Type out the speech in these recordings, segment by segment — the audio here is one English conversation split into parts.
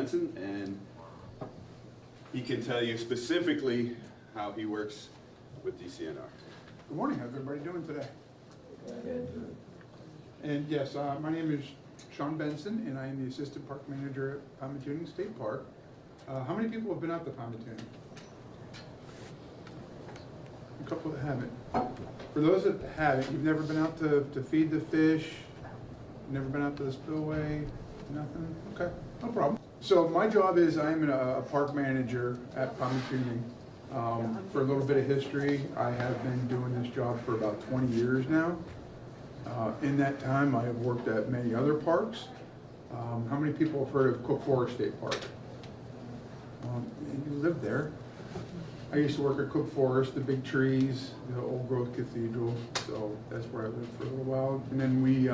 Benson, and he can tell you specifically how he works with DCNR. Good morning, how's everybody doing today? And yes, my name is Sean Benson, and I am the Assistant Park Manager at Palmatooning State Park. How many people have been out to Palmatooning? A couple that haven't. For those that haven't, you've never been out to feed the fish, never been out to the spillway, nothing? Okay, no problem. So my job is I'm a park manager at Palmatooning. For a little bit of history, I have been doing this job for about 20 years now. In that time, I have worked at many other parks. How many people have heard of Cook Forest State Park? You live there. I used to work at Cook Forest, the big trees, the old growth cathedral, so that's where I lived for a little while. And then we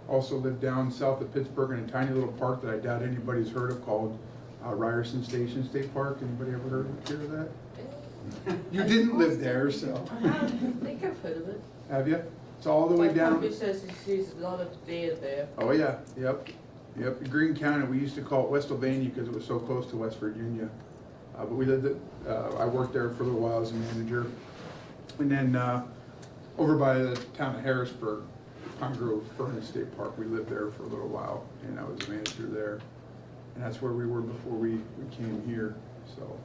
also lived down south of Pittsburgh in a tiny little park that I doubt anybody's heard of called Ryerson Station State Park. Anybody ever heard of that? You didn't live there, so. I think I've heard of it. Have you? It's all the way down. My puppy says he sees a lot of deer there. Oh yeah, yep. Greene County, we used to call it Westlvania because it was so close to West Virginia. But we lived I worked there for a little while as a manager. And then over by the town of Harrisburg, Pine Grove Furnace State Park, we lived there for a little while, and I was a manager there. And that's where we were before we came here. So,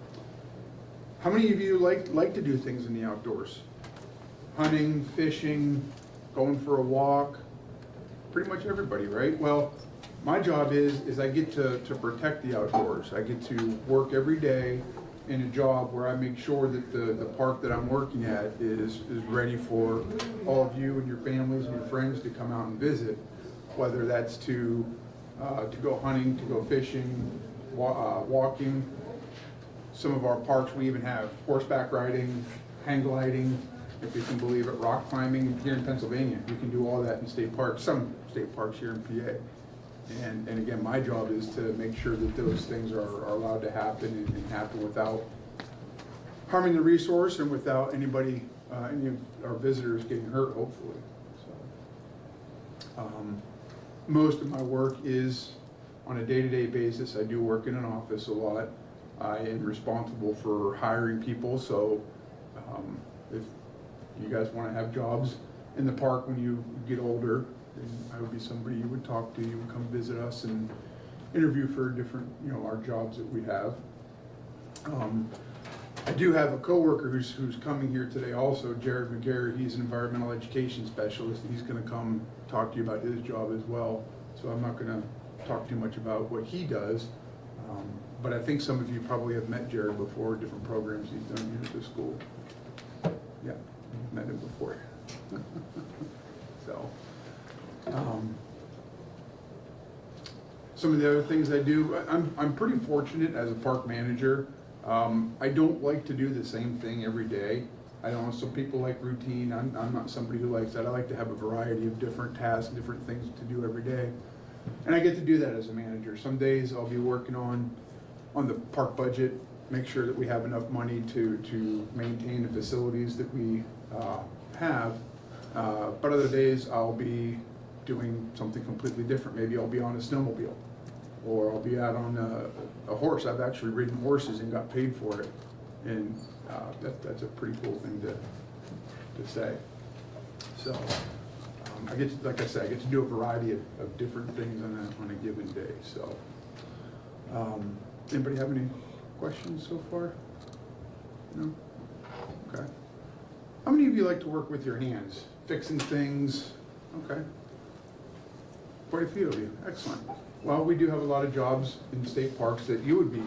how many of you like to do things in the outdoors? Hunting, fishing, going for a walk? Pretty much everybody, right? Well, my job is I get to protect the outdoors. I get to work every day in a job where I make sure that the park that I'm working at is ready for all of you and your families and your friends to come out and visit, whether that's to go hunting, to go fishing, walking. Some of our parks, we even have horseback riding, hang gliding, if you can believe it, rock climbing. Here in Pennsylvania, you can do all that in state parks, some state parks here in PA. And again, my job is to make sure that those things are allowed to happen and happen without harming the resource and without anybody, any of our visitors getting hurt, hopefully. So, most of my work is on a day-to-day basis. I do work in an office a lot. I am responsible for hiring people, so if you guys want to have jobs in the park when you get older, then I would be somebody you would talk to. You would come visit us and interview for different, our jobs that we have. I do have a coworker who's coming here today also, Jared McGary. He's an environmental education specialist. He's going to come talk to you about his job as well. So I'm not going to talk too much about what he does. But I think some of you probably have met Jared before, different programs he's done here at the school. Yeah, you've met him before. So, some of the other things I do, I'm pretty fortunate as a park manager. I don't like to do the same thing every day. I know some people like routine. I'm not somebody who likes that. I like to have a variety of different tasks, different things to do every day. And I get to do that as a manager. Some days I'll be working on the park budget, make sure that we have enough money to maintain the facilities that we have. But other days I'll be doing something completely different. Maybe I'll be on a snowmobile, or I'll be out on a horse. I've actually ridden horses and got paid for it, and that's a pretty cool thing to say. So I get to, like I said, I get to do a variety of different things on a given day. So anybody have any questions so far? No? Okay. How many of you like to work with your hands, fixing things? Okay. Quite a few of you. Excellent. Well, we do have a lot of jobs in state parks that you would be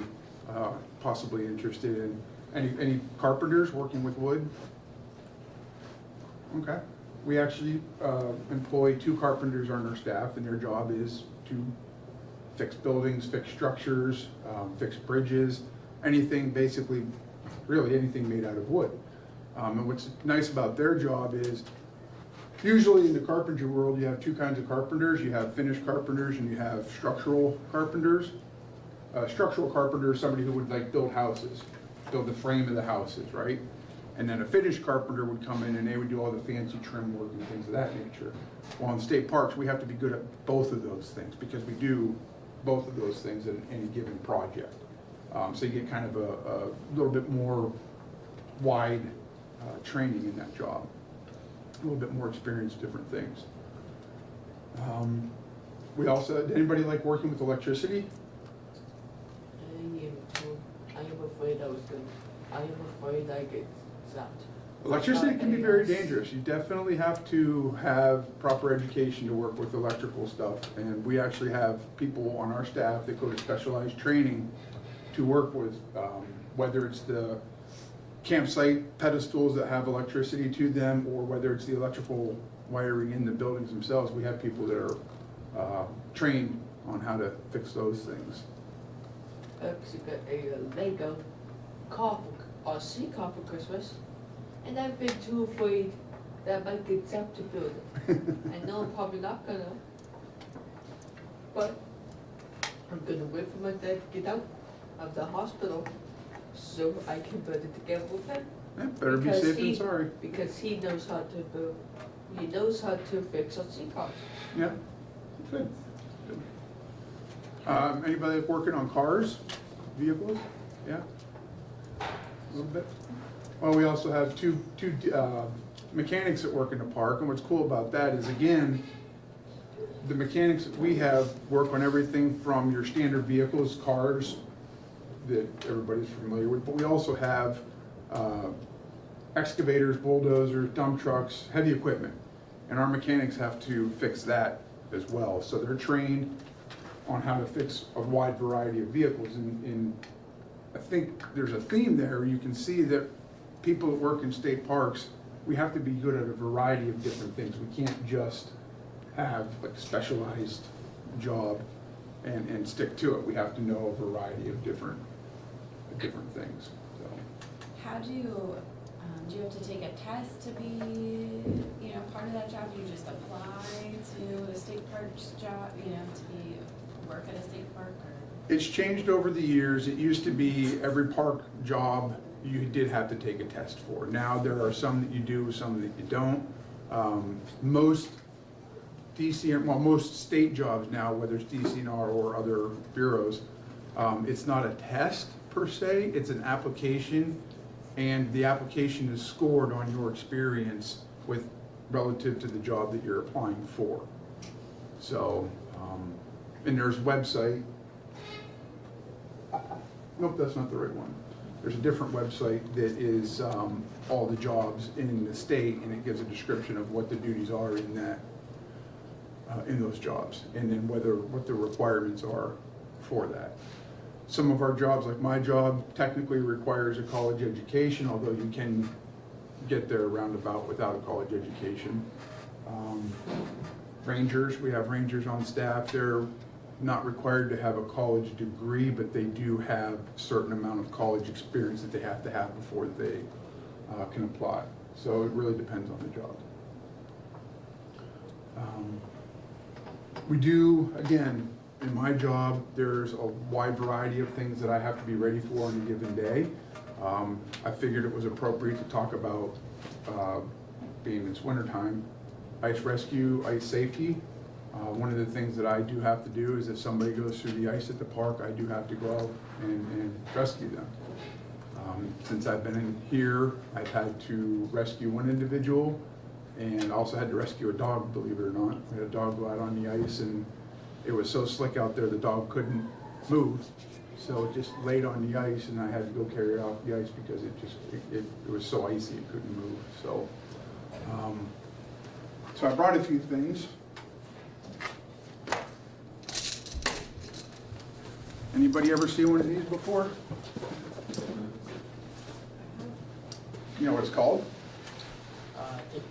possibly interested in. Any carpenters working with wood? Okay. We actually employ 2 carpenters on our staff, and their job is to fix buildings, fix structures, fix bridges, anything, basically, really anything made out of wood. And what's nice about their job is, usually in the carpentry world, you have 2 kinds of carpenters. You have finished carpenters and you have structural carpenters. Structural carpenter is somebody who would build houses, build the frame of the houses, right? And then a finished carpenter would come in and they would do all the fancy trim work and things of that nature. Well, in state parks, we have to be good at both of those things because we do both of those things in any given project. So you get kind of a little bit more wide training in that job, a little bit more experience, different things. We also, did anybody like working with electricity? I am afraid I am afraid I get zapped. Electricity can be very dangerous. You definitely have to have proper education to work with electrical stuff. And we actually have people on our staff that go to specialized training to work with, whether it's the campsite pedestals that have electricity to them, or whether it's the electrical wiring in the buildings themselves. We have people that are trained on how to fix those things. I actually got a Lego car or sea car for Christmas, and I've been too afraid that I might get zapped to build it. I know I'm probably not gonna, but I'm gonna wait for my dad to get out of the hospital so I can build it together with him. Yeah, better be Because safe than he- sorry. Because he knows how to build, he knows how to fix our sea cars. Yeah, good. Good. Anybody that's working on cars, vehicles? Yeah? A little bit? Well, we also have two mechanics that work in the park, and what's cool about that is, again, the mechanics that we have work on everything from your standard vehicles, cars, that everybody's familiar with, but we also have excavators, bulldozers, dump trucks, heavy equipment. And our mechanics have to fix that as well. So they're trained on how to fix a wide variety of vehicles. And I think there's a theme there. You can see that people that work in state parks, we have to be good at a variety of different things. We can't just have like a specialized job and stick to it. We have to know a variety of different things, so. How do you have to take a test to be, part of that job? Do you just apply to a state park's job, to work at a state park, or? It's changed over the years. It used to be every park job you did have to take a test for. Now there are some that you do, some that you don't. Most state jobs now, whether it's DCNR or other bureaus, it's not a test per se, it's an application, and the application is scored on your experience with relative to the job that you're applying for. So, and there's a website. Nope, that's not the right one. There's a different website that is all the jobs in the state, and it gives a description of what the duties are in that, in those jobs, and then what the requirements are for that. Some of our jobs, like my job, technically requires a college education, although you can get there roundabout without a college education. Rangers, we have rangers on staff. They're not required to have a college degree, but they do have a certain amount of college experience that they have to have before they can apply. So it really depends on the job. We do, again, in my job, there's a wide variety of things that I have to be ready for on a given day. I figured it was appropriate to talk about, being it's wintertime, ice rescue, ice safety. One of the things that I do have to do is if somebody goes through the ice at the park, I do have to go out and rescue them. Since I've been in here, I've had to rescue one individual, and also had to rescue a dog, believe it or not. We had a dog go out on the ice, and it was so slick out there, the dog couldn't move. So it just laid on the ice, and I had to go carry it off the ice because it was so icy it couldn't move. So, so I brought a few things. Anybody ever see one of these before? You know what it's called? It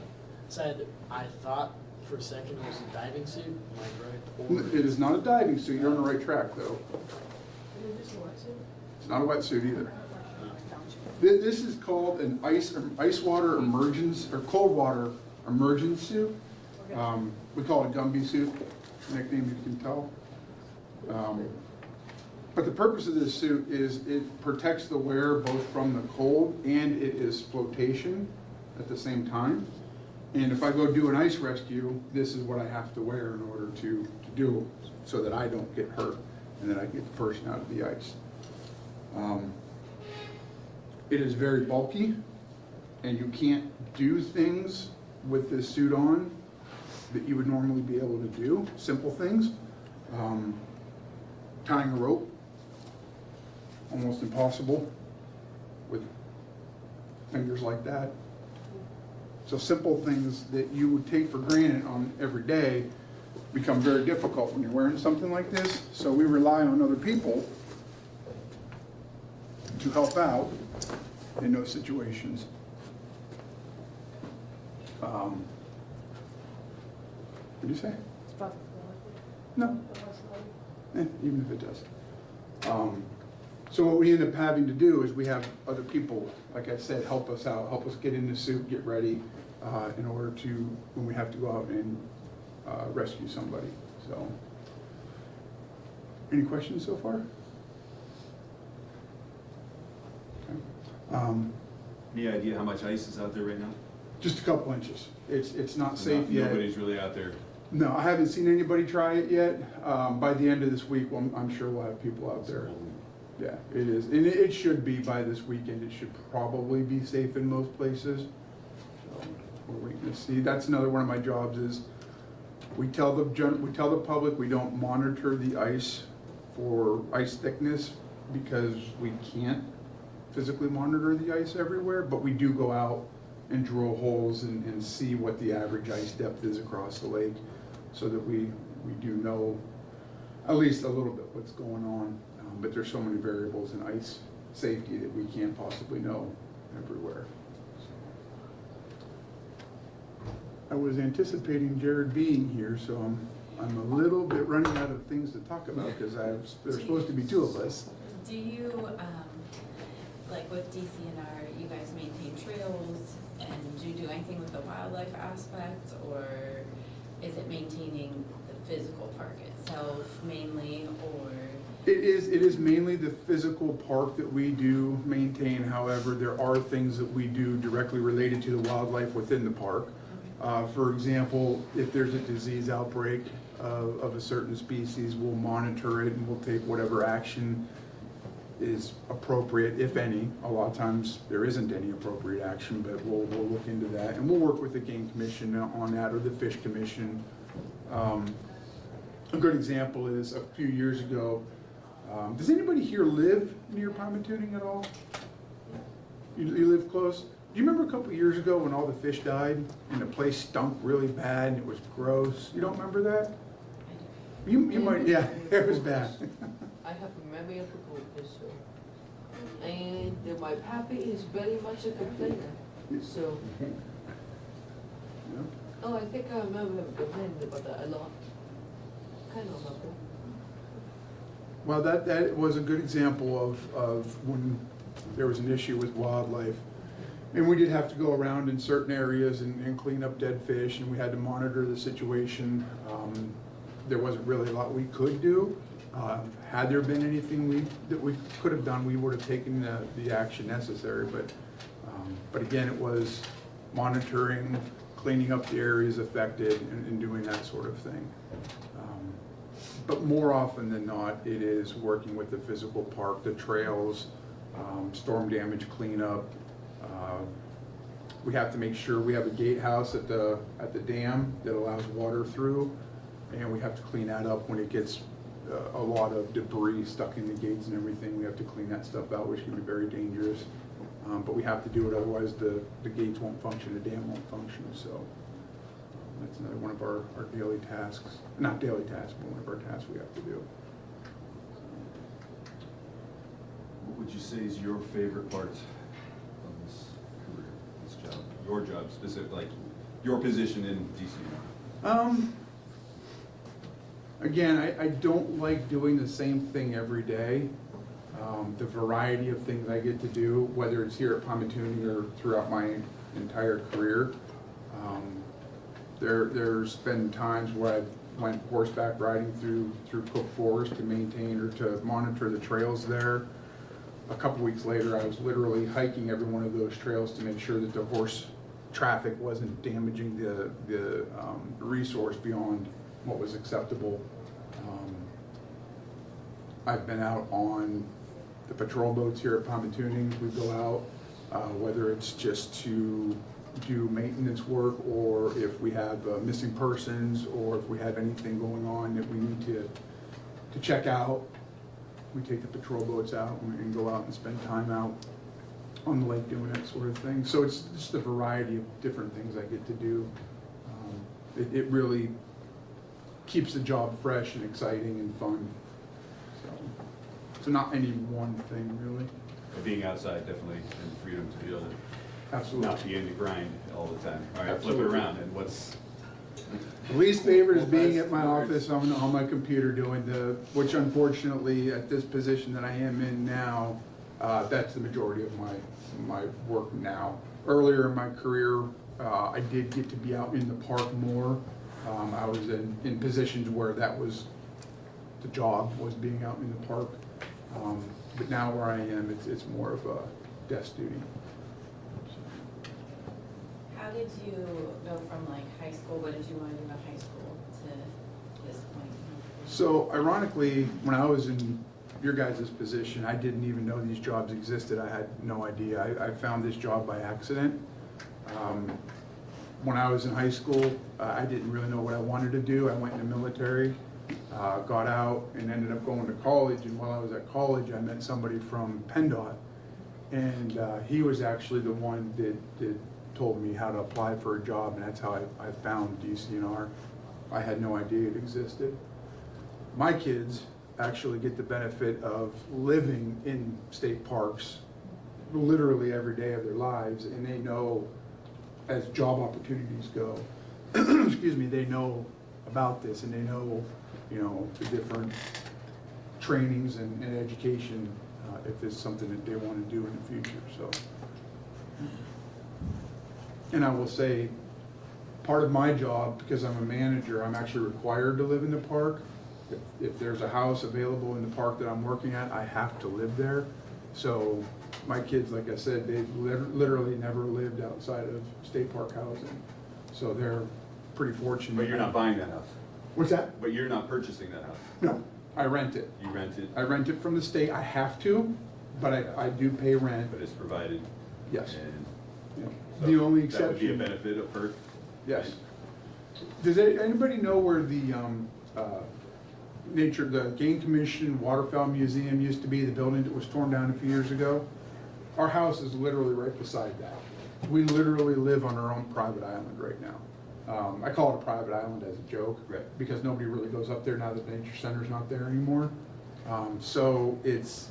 said, I thought for a second it was a diving suit, am I right? Or It is not a diving suit. You're on the right track, though. It's not a wetsuit either. This is called an ice water emergence, or cold water emergence suit. We call it a Gumby suit, nickname you can tell. But the purpose of this suit is it protects the wearer both from the cold, and it is flotation at the same time. And if I go do an ice rescue, this is what I have to wear in order to do so that I don't get hurt. and then I get the person out of the ice. It is very bulky, and you can't do things with this suit on that you would normally be able to do, simple things. Tying a rope, almost impossible with fingers like that. So simple things that you would take for granted on every day become very difficult when you're wearing something like this. So we rely on other people to help out in those situations. What did you say? No. Even if it does. So what we end up having to do is we have other people, like I said, help us out, help us get in the suit, get ready, in order to, when we have to go out and rescue somebody. So, any questions so far? Okay. Any idea how much ice is out there right now? Just a couple inches. It's not safe yet. Nobody's really out there. No, I haven't seen anybody try it yet. By the end of this week, I'm sure we'll have people out there. Yeah, it is, and it should be by this weekend. It should probably be safe in most places. So we're waiting to see. That's another one of my jobs is we tell the public we don't monitor the ice for ice thickness because we can't physically monitor the ice everywhere, but we do go out and drill holes and see what the average ice depth is across the lake, so that we do know at least a little bit what's going on. But there's so many variables in ice safety that we can't possibly know everywhere. I was anticipating Jared being here, so I'm a little bit running out of things to talk about because there's supposed to be two of us. Do you, like with DCNR, you guys maintain trails, and do you do anything with the wildlife aspect, or is it maintaining the physical park itself mainly, or? It is mainly the physical park that we do maintain. However, there are things that we do directly related to the wildlife within the park. For example, if there's a disease outbreak of a certain species, we'll monitor it and we'll take whatever action is appropriate, if any. A lot of times there isn't any appropriate action, but we'll look into that. And we'll work with the Game Commission on that, or the Fish Commission. A good example is a few years ago, does anybody here live near Palmatooning at all? You live close? Do you remember a couple of years ago when all the fish died and the place stunk really bad and it was gross? You don't remember that? You might, yeah, it was bad. I have a memory of a goldfish, so. And my pappy is very much a complainer, so. Yeah. Oh, I think I remember him complaining about that a lot. Kind of remember. Well, that was a good example of when there was an issue with wildlife. And we did have to go around in certain areas and clean up dead fish, and we had to monitor the situation. There wasn't really a lot we could do. Had there been anything that we could have done, we would have taken the action necessary. But again, it was monitoring, cleaning up the areas affected, and doing that sort of thing. But more often than not, it is working with the physical park, the trails, storm damage cleanup. We have to make sure we have a gatehouse at the dam that allows water through, and we have to clean that up when it gets a lot of debris stuck in the gates and everything. We have to clean that stuff out, which can be very dangerous. But we have to do it, otherwise the gates won't function, the dam won't function. So that's another one of our daily tasks. Not daily tasks, but one of our tasks we have to do. What would you say is your favorite part of this career, this job, your job specific, like your position in DCNR? Again, I don't like doing the same thing every day. The variety of things I get to do, whether it's here at Palmatooning or throughout my entire career. There's been times where I've went horseback riding through Cook Forest to maintain or to monitor the trails there. A couple weeks later, I was literally hiking every one of those trails to make sure that the horse traffic wasn't damaging the resource beyond what was acceptable. I've been out on the patrol boats here at Pontoonings. We go out, whether it's just to do maintenance work, or if we have missing persons, or if we have anything going on that we need to check out. We take the patrol boats out and go out and spend time out on the lake doing that sort of thing. So it's just a variety of different things I get to do. It really keeps the job fresh and exciting and fun. So not any one thing really. Being outside definitely, and freedom to be able to Absolutely. not be in the grind all the time. All right, flip Absolutely. it around, and what's? The least favorite is being at my office on my computer doing which unfortunately at this position that I am in now, that's the majority of my work now. Earlier in my career, I did get to be out in the park more. I was in positions where that was the job, was being out in the park. But now where I am, it's more of a desk duty. How did you go from like high school, what did you want to do about high school to this point? So ironically, when I was in your guys' position, I didn't even know these jobs existed. I had no idea. I found this job by accident. When I was in high school, I didn't really know what I wanted to do. I went in the military, got out, and ended up going to college. And while I was at college, I met somebody from PennDOT, and he was actually the one that told me how to apply for a job, and that's how I found DCNR. I had no idea it existed. My kids actually get the benefit of living in state parks literally every day of their lives, and they know, as job opportunities go, excuse me, they know about this, and they know, the different trainings and education if it's something that they want to do in the future. So, and I will say, part of my job, because I'm a manager, I'm actually required to live in the park. If there's a house available in the park that I'm working at, I have to live there. So my kids, like I said, they've literally never lived outside of state park housing. So they're pretty fortunate. But you're not buying that house. What's that? But you're not purchasing that house. No, I rent it. You rent it, I rent it from the state. I have to, but I do pay rent. but it's provided. Yes. And Yeah. so The only that would be a exception. benefit, a perk. Yes. Does anybody know where the the Game Commission Waterfowl Museum used to be, the building that was torn down a few years ago? Our house is literally right beside that. We literally live on our own private island right now. I call it a private island as a joke, Right. because nobody really goes up there now that the nature center's not there anymore. So it's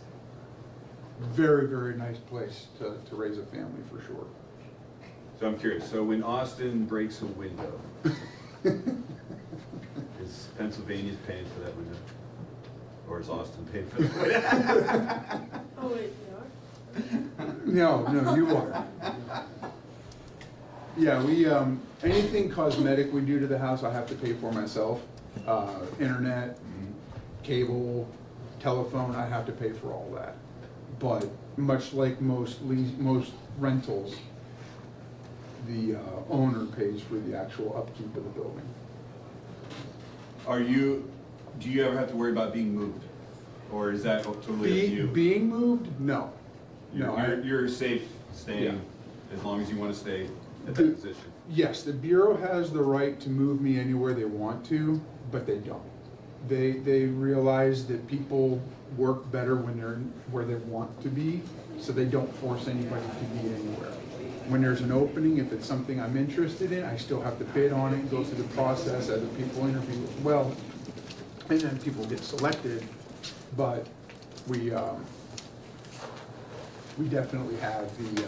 very, very nice place to raise a family for sure. So I'm curious, so when Austin breaks a window, is Pennsylvania paying for that window? Or is Austin paying for the window? Oh, wait, No, you are. Yeah, we, anything cosmetic we do to the house, I have to pay for myself. Internet, cable, telephone, I have to pay for all that. But much like most rentals, the owner pays for the actual upkeep of the building. Do you ever have to worry about being moved? Or is that totally up to you? Being moved? No. No, You're safe staying Yeah. as long as you want to stay at The- that position. Yes, the Bureau has the right to move me anywhere they want to, but they don't. They realize that people work better when they're where they want to be, so they don't force anybody to be anywhere. When there's an opening, if it's something I'm interested in, I still have to bid on it, go through the process, other people interview as well, and then people get selected, but we definitely have the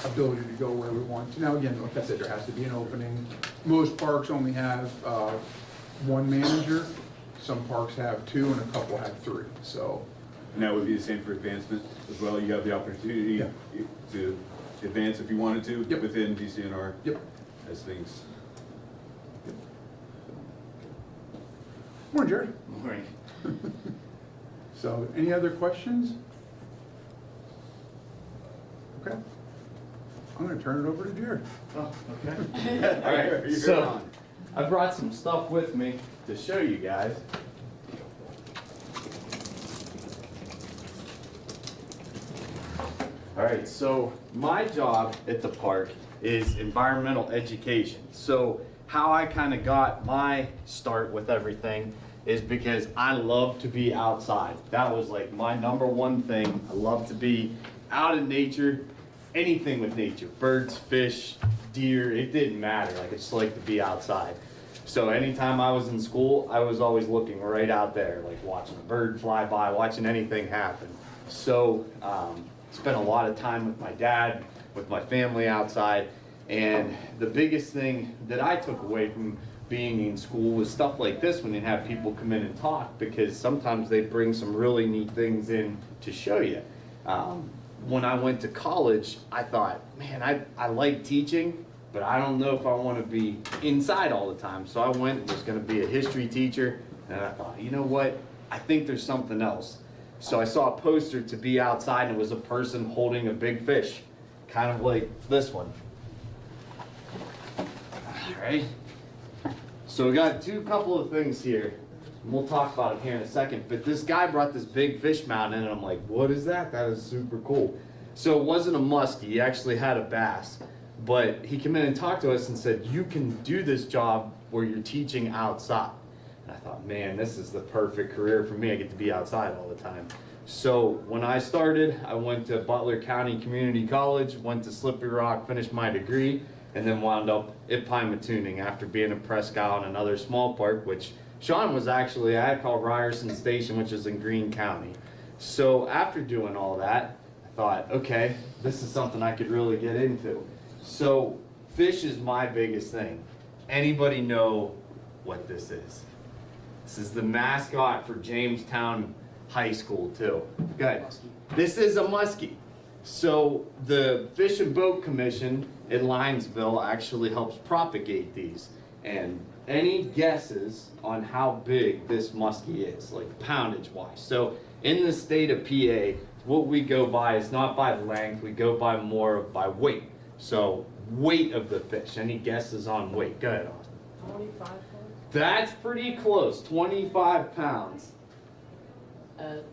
ability to go where we want to. Now, again, like I said, there has to be an opening. Most parks only have one manager. Some parks have two, and a couple have three, so. And that would be the same for advancement as well? You have the opportunity Yeah. to advance if you wanted to Yep. within DCNR? Yep. As things. Morning, Jared. Morning. So, any other questions? Okay. I'm gonna turn it over to Jared. Oh, okay. All right, You're so on. I brought some stuff with me to show you guys. All right, so my job at the park is environmental education. So how I kind of got my start with everything is because I love to be outside. That was like my number one thing. I love to be out in nature, anything with nature, birds, fish, deer, it didn't matter. Like I just like to be outside. So anytime I was in school, I was always looking right out there, like watching a bird fly by, watching anything happen. So spent a lot of time with my dad, with my family outside, and the biggest thing that I took away from being in school was stuff like this when you have people come in and talk, because sometimes they bring some really neat things in to show you. When I went to college, I thought, man, I like teaching, but I don't know if I want to be inside all the time. So I went and was going to be a history teacher, and I thought, you know what, I think there's something else. So I saw a poster to be outside, and it was a person holding a big fish, kind of like this one. All right. So we got a couple of things here. And we'll talk about it here in a second. But this guy brought this big fish mountain in, and I'm like, what is that? That is super cool. So it wasn't a muskie. He actually had a bass. But he came in and talked to us and said, you can do this job where you're teaching outside. And I thought, man, this is the perfect career for me. I get to be outside all the time. So when I started, I went to Butler County Community College, went to Slippery Rock, finished my degree, and then wound up at Pine-Matooning after being a Prescott and another small park, which Sean was actually at, called Ryerson Station, which is in Greene County. So after doing all that, I thought, okay, this is something I could really get into. So fish is my biggest thing. Anybody know what this is? This is the mascot for Jamestown High School too. Good. This is a muskie. So the Fish and Boat Commission in Linesville actually helps propagate these. And any guesses on how big this muskie is, like poundage wise? So in the state of PA, what we go by is not by length, we go by more by weight. So weight of the fish. Any guesses on weight? Go ahead, Austin. 25 pounds? That's pretty close. 25 pounds.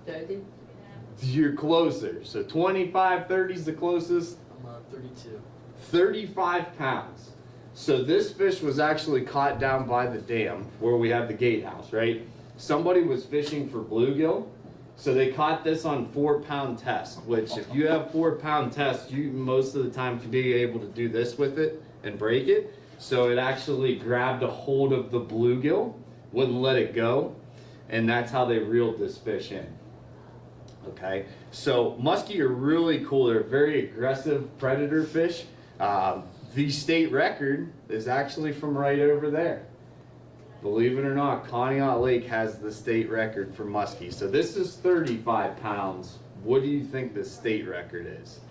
30? You're closer. So 25, 30 is the closest. I'm 32. 35 pounds. So this fish was actually caught down by the dam where we have the gatehouse, right? Somebody was fishing for bluegill. So they caught this on 4-pound test, which if you have 4-pound test, you most of the time can be able to do this with it and break it. So it actually grabbed a hold of the bluegill, wouldn't let it go, and that's how they reeled this fish in. Okay, so muskie are really cool. They're a very aggressive predator fish. The state record is actually from right over there. Believe it or not, Conneaut Lake has the state record for muskie. So this is 35 pounds. What do you think the state record is?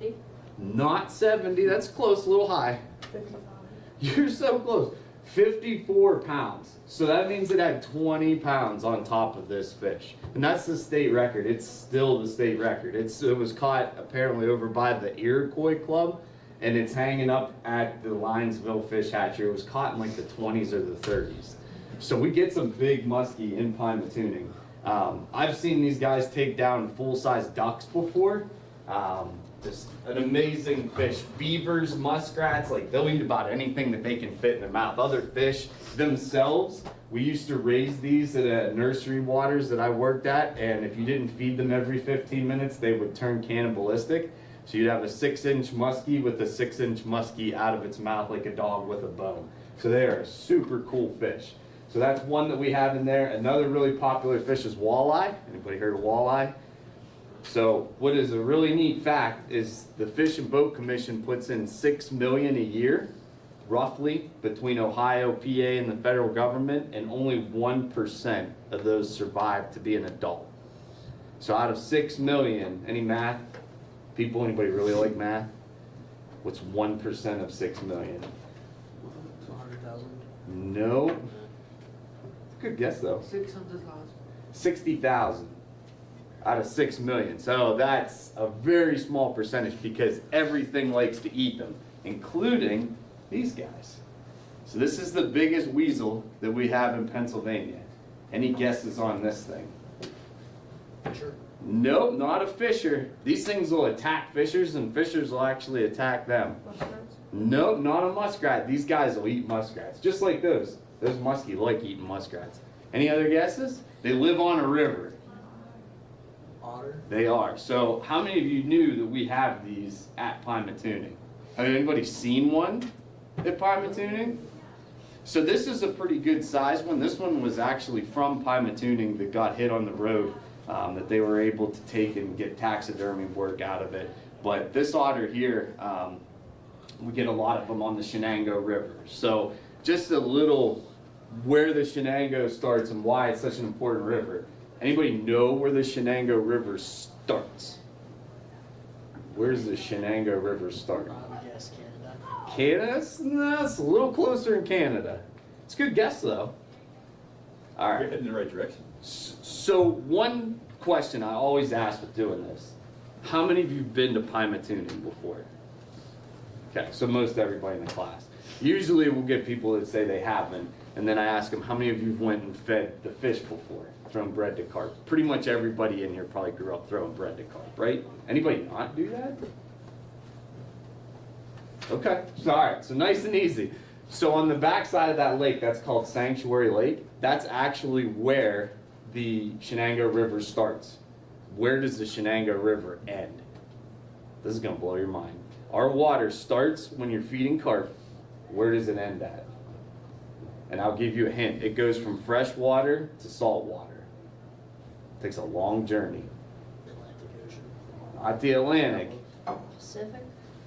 70? Not 70, that's close, a little high. 55. You're so close. 54 pounds. So that means it had 20 pounds on top of this fish. And that's the state record. It's still the state record. It was caught apparently over by the Iroquois Club, and it's hanging up at the Linesville Fish Hatchery. It was caught in like the 20s or the 30s. So we get some big muskie in Pine-Matooning. I've seen these guys take down full-size ducks before. Just an amazing fish. Beavers, muskrats, like they'll eat about anything that they can fit in their mouth. Other fish themselves, we used to raise these at a nursery waters that I worked at, and if you didn't feed them every 15 minutes, they would turn cannibalistic. So you'd have a 6-inch muskie with a 6-inch muskie out of its mouth like a dog with a bone. So they are a super cool fish. So that's one that we have in there. Another really popular fish is walleye. Anybody heard of walleye? So what is a really neat fact is the Fish and Boat Commission puts in $6 million a year, roughly, between Ohio, PA, and the federal government, and only 1% of those survive to be an adult. So out of 6 million, any math people, anybody really like math? What's 1% of 6 million? 100,000. No. Good guess though. 600,000. 60,000 out of 6 million. So that's a very small percentage because everything likes to eat them, including these guys. So this is the biggest weasel that we have in Pennsylvania. Any guesses on this thing? Sure. Nope, not a fisher. These things will attack fishers and fishers will actually attack them. Nope, not a muskrat. These guys will eat muskrats, just like those. Those muskie like eating muskrats. Any other guesses? They live on a river. Otter. They are. So how many of you knew that we have these at Pymatooning? Have anybody seen one at Pymatooning? So this is a pretty good size one. This one was actually from Pymatooning that got hit on the road, that they were able to take and get taxidermy work out of it. But this otter here, we get a lot of them on the Shenango River. So just a little where the Shenango starts and why it's such an important river. Anybody know where the Shenango River starts? Where does the Shenango River start? I would guess Canada. Canada? No, it's a little closer in Canada. It's a good guess though. All You're right. heading in the right direction. So one question I always ask with doing this: how many of you have been to Pymatooning before? Okay, so most everybody in the class. Usually we'll get people that say they haven't, and then I ask them, how many of you went and fed the fish before, thrown bread to carp? Pretty much everybody in here probably grew up throwing bread to carp, right? Anybody not do that? Okay, so all right, so nice and easy. So on the back side of that lake, that's called Sanctuary Lake. That's actually where the Shenango River starts. Where does the Shenango River end? This is gonna blow your mind. Our water starts when you're feeding carp. Where does it end at? And I'll give you a hint. It goes from fresh water to salt water. It takes a long journey. Atlantic Ocean. Not the Atlantic, Pacific?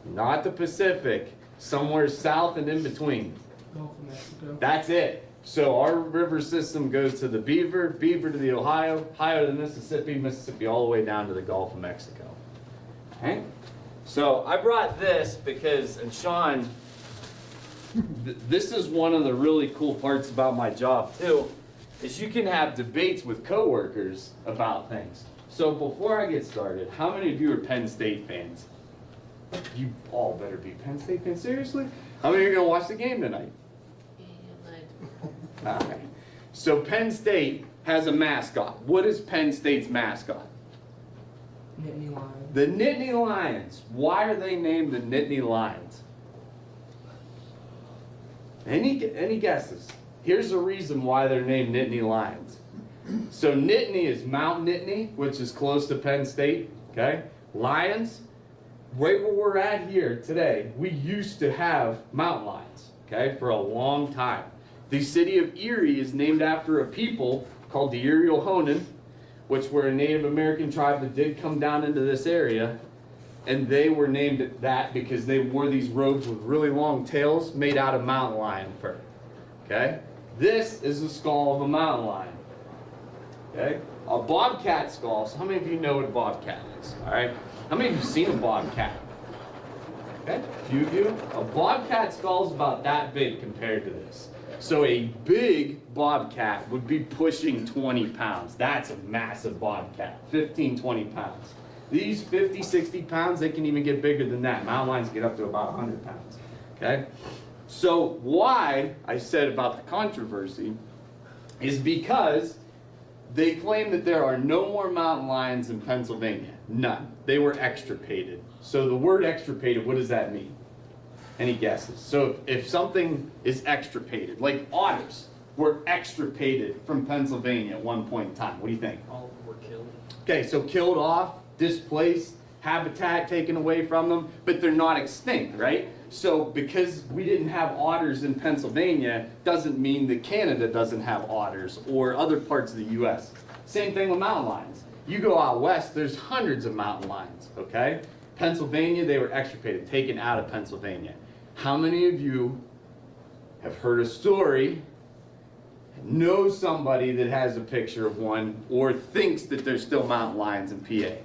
not the Pacific, somewhere south and in between. Gulf of Mexico. That's it. So our river system goes to the Beaver, Beaver to the Ohio, Ohio to the Mississippi, Mississippi all the way down to the Gulf of Mexico. Okay? So I brought this because, and Sean, this is one of the really cool parts about my job too, is you can have debates with coworkers about things. So before I get started, how many of you are Penn State fans? You all better be Penn State fans, seriously? How many are gonna watch the game tonight? All right. So Penn State has a mascot. What is Penn State's mascot? Nittany Lion. The Nittany Lions. Why are they named the Nittany Lions? Any guesses? Here's the reason why they're named Nittany Lions. So Nittany is Mount Nittany, which is close to Penn State, okay? Lions, right where we're at here today, we used to have mountain lions, okay, for a long time. The city of Erie is named after a people called the Erie Ohonan, which were a Native American tribe that did come down into this area. And they were named that because they wore these robes with really long tails made out of mountain lion fur. Okay? This is the skull of a mountain lion. Okay? A bobcat skull. So how many of you know what a bobcat is? Alright? How many of you have seen a bobcat? Okay? A few of you. A bobcat skull is about that big compared to this. So a big bobcat would be pushing 20 pounds. That's a massive bobcat. 15, 20 pounds. These 50, 60 pounds, they can even get bigger than that. Mountain lions get up to about 100 pounds. Okay? So why I said about the controversy is because they claim that there are no more mountain lions in Pennsylvania. None. They were extirpated. So the word extirpated, what does that mean? Any guesses? So if something is extirpated, like otters were extirpated from Pennsylvania at one point in time, what do you think? All of them were killed. Okay, so killed off, displaced, habitat taken away from them, but they're not extinct, right? So because we didn't have otters in Pennsylvania, doesn't mean that Canada doesn't have otters or other parts of the US. Same thing with mountain lions. You go out west, there's hundreds of mountain lions, okay? Pennsylvania, they were extirpated, taken out of Pennsylvania. How many of you have heard a story, know somebody that has a picture of one, or thinks that there's still mountain lions in PA?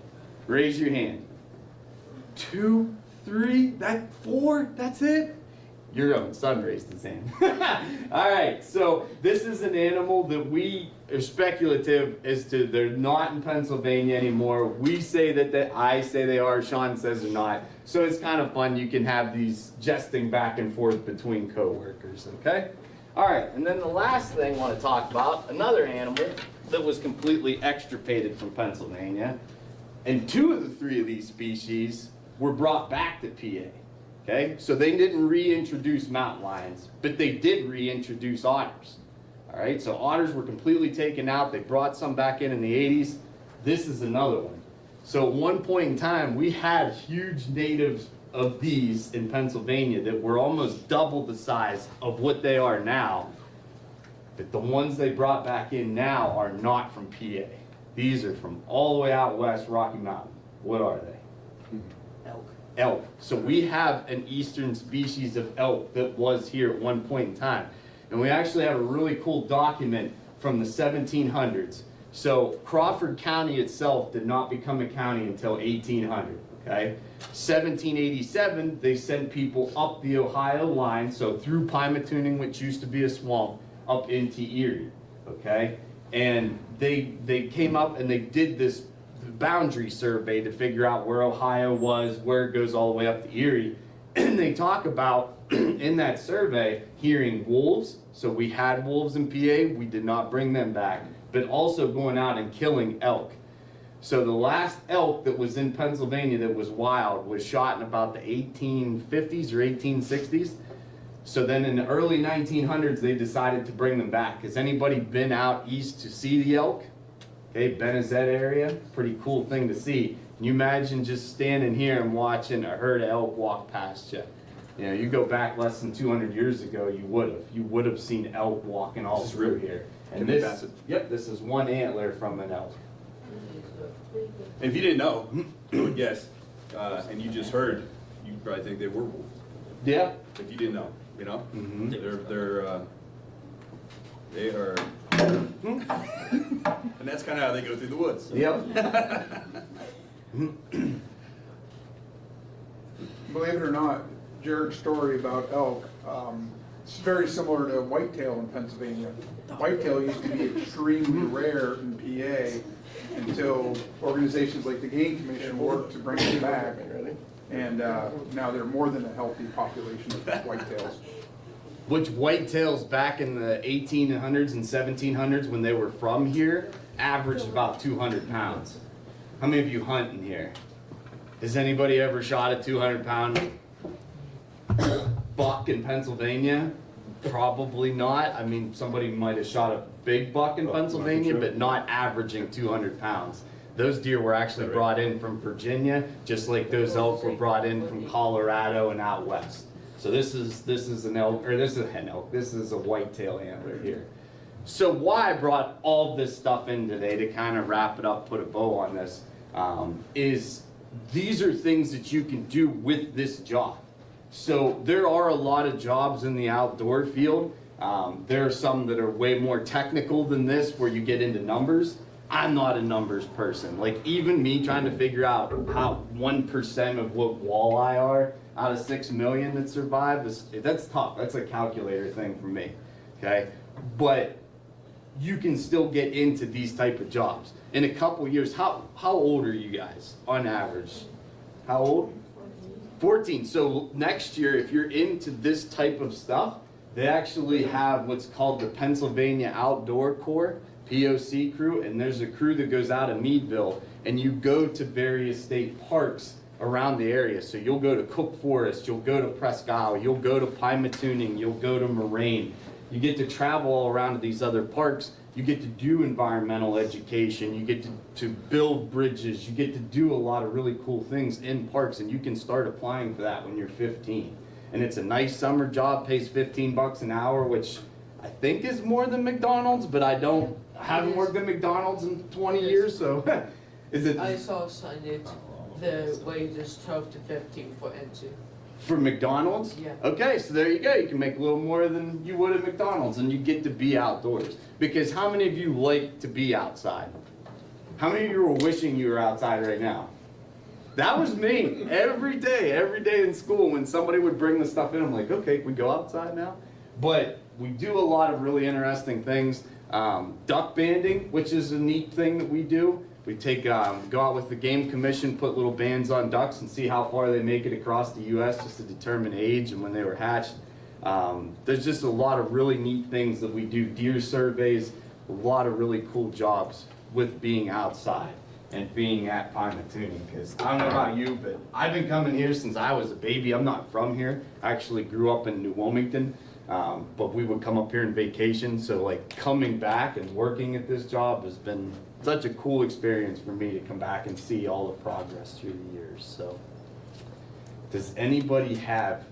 Raise your hand. 2, 3, 4, that's it? Your own son raised his hand. All right, so this is an animal that we are speculative as to they're not in Pennsylvania anymore. We say that I say they are, Sean says they're not. So it's kind of fun. You can have these jesting back and forth between coworkers, okay? All right, and then the last thing I want to talk about, another animal that was completely extirpated from Pennsylvania, And 2 of the 3 of these species were brought back to PA. Okay, so they didn't reintroduce mountain lions, but they did reintroduce otters. All right, so otters were completely taken out. They brought some back in the 80s. This is another one. So at one point in time, we had huge natives of these in Pennsylvania that were almost double the size of what they are now. But the ones they brought back in now are not from PA. These are from all the way out west, Rocky Mountain. What are they? Elk. Elk. So we have an eastern species of elk that was here at one point in time. And we actually have a really cool document from the 1700s. So Crawford County itself did not become a county until 1800, okay? 1787, they sent people up the Ohio line, so through Pymatuning, which used to be a swamp, up into Erie, okay? And they came up and they did this boundary survey to figure out where Ohio was, where it goes all the way up to Erie. And they talk about, in that survey, hearing wolves. So we had wolves in PA, we did not bring them back, but also going out and killing elk. So the last elk that was in Pennsylvania that was wild was shot in about the 1850s or 1860s. So then in the early 1900s, they decided to bring them back. Has anybody been out east to see the elk? Okay, Benson area, pretty cool thing to see. Can you imagine just standing here and watching a herd of elk walk past you? You know, you go back less than 200 years ago, you would have seen elk walking all through here. And this, yep, this is one antler from an elk. And if you didn't know, I would guess, and you just heard, you'd probably think they were wolves. Yeah. If you didn't know, you know? Mm-hmm. They are, and that's kind of how they go through the woods. Yep. Believe it or not, Jared's story about elk, it's very similar to whitetail in Pennsylvania. Whitetail used to be extremely rare in PA until organizations like the Game Commission worked to bring them back. And now they're more than a healthy population of whitetails. Which whitetails back in the 1800s and 1700s when they were from here averaged about 200 pounds. How many of you hunt in here? Has anybody ever shot a 200-pound buck in Pennsylvania? Probably not. I mean, somebody might have shot a big buck in Pennsylvania, but not averaging 200 pounds. Those deer were actually brought in from Virginia, just like those elk were brought in from Colorado and out west. So this is an elk, or this is an elk. This is a whitetail antler here. So why I brought all this stuff in today to kind of wrap it up, put a bow on this, is these are things that you can do with this job. So there are a lot of jobs in the outdoor field. There are some that are way more technical than this, where you get into numbers. I'm not a numbers person. Like even me trying to figure out how 1% of what walleye are out of 6 million that survive, that's tough. That's a calculator thing for me, okay? But you can still get into these type of jobs. In a couple years, how old are you guys on average? How old? 14. So next year, if you're into this type of stuff, they actually have what's called the Pennsylvania Outdoor Corps, POC crew, and there's a crew that goes out of Meadville, and you go to various state parks around the area. So you'll go to Cook Forest, you'll go to Presque Isle, you'll go to Pymatuning, you'll go to Moraine. You get to travel all around to these other parks. You get to do environmental education. You get to build bridges. You get to do a lot of really cool things in parks, and you can start applying for that when you're 15. And it's a nice summer job, pays $15 an hour, which I think is more than McDonald's, but I haven't worked at McDonald's in 20 years, so is it? I saw sign it, the wage is 12 to 15 for entry. For McDonald's? Yeah. Okay, so there you go. You can make a little more than you would at McDonald's, and you get to be outdoors. Because how many of you like to be outside? How many of you are wishing you were outside right now? That was me. Every day in school, when somebody would bring the stuff in, I'm like, okay, we go outside now? But we do a lot of really interesting things. Duck banding, which is a neat thing that we do. We go out with the Game Commission, put little bands on ducks and see how far they make it across the U.S. just to determine age and when they were hatched. There's just a lot of really neat things that we do. Deer surveys, a lot of really cool jobs with being outside. and being at Pymatoonie, because I don't know about you, but I've been coming here since I was a baby. I'm not from here. I actually grew up in New Wilmington, but we would come up here on vacation. So like coming back and working at this job has been such a cool experience for me to come back and see all the progress through the years. So does anybody have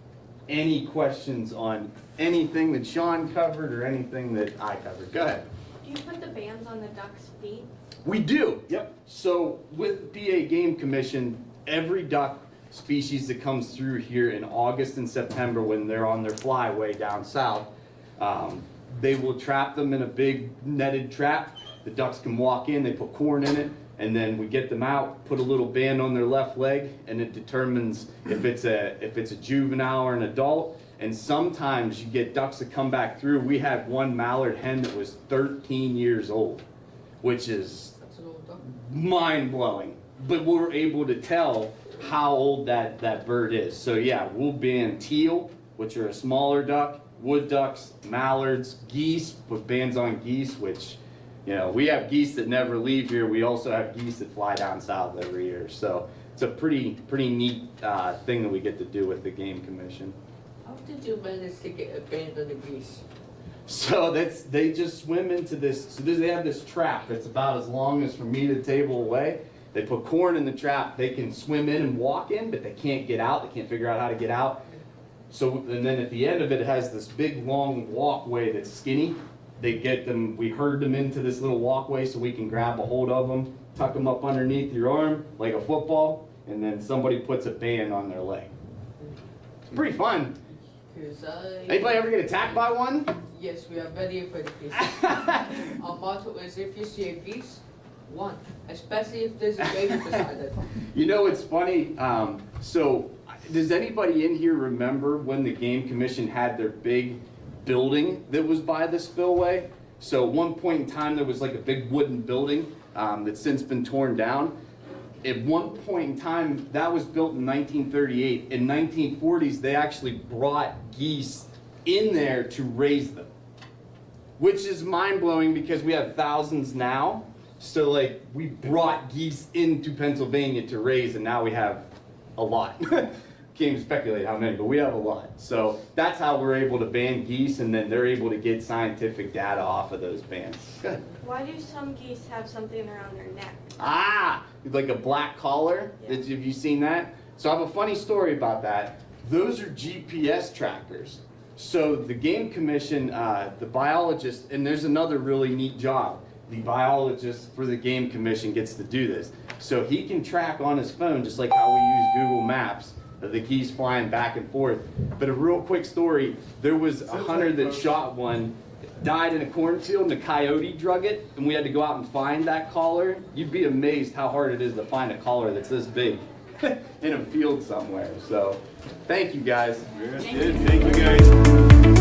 any questions on anything that Sean covered or anything that I covered? Go ahead. Do you put the bands on the ducks' feet? We do, yep. So with the PA Game Commission, every duck species that comes through here in August and September when they're on their flyway down south, they will trap them in a big netted trap. The ducks can walk in, they put corn in it, and then we get them out, put a little band on their left leg, and it determines if it's a juvenile or an adult. And sometimes you get ducks that come back through. We had one mallard hen that was 13 years old, which is That's an old duck. mind-blowing. But we're able to tell how old that bird is. So yeah, we'll ban teal, which are a smaller duck, wood ducks, mallards, geese, put bans on geese, which, you know, we have geese that never leave here. We also have geese that fly down south every year. So it's a pretty neat thing that we get to do with the Game Commission. How did you manage to get a band on the geese? So they just swim into this. So they have this trap that's about as long as from me to the table away. They put corn in the trap. They can swim in and walk in, but they can't get out. They can't figure out how to get out. So and then at the end of it, it has this big long walkway that's skinny. They get them. We herd them into this little walkway so we can grab a hold of them, tuck them up underneath your arm like a football, and then somebody puts a band on their leg. It's pretty fun. Anybody ever get attacked by one? Yes, we are very afraid of geese. Our motto is if you see a geese, one, especially if there's a baby beside it. You know, it's funny. So does anybody in here remember when the Game Commission had their big building that was by the spillway? So at one point in time, there was like a big wooden building that's since been torn down. At one point in time, that was built in 1938. In 1940s, they actually brought geese in there to raise them, which is mind-blowing because we have thousands now. So like we brought geese into Pennsylvania to raise, and now we have a lot. Can't even speculate how many, but we have a lot. So that's how we're able to ban geese, and then they're able to get scientific data off of those bans. Good. Why do some geese have something around their neck? Ah, like a black collar. Yeah. Have you seen that? So I have a funny story about that. Those are GPS trackers. So the Game Commission, the biologist, and there's another really neat job. The biologist for the Game Commission gets to do this. So he can track on his phone, just like how we use Google Maps, the geese flying back and forth. But a real quick story, there was a hunter that shot one, died in a cornfield, and a coyote drug it, and we had to go out and find that collar. You'd be amazed how hard it is to find a collar that's this big in a field somewhere. So thank you guys. Thank you guys.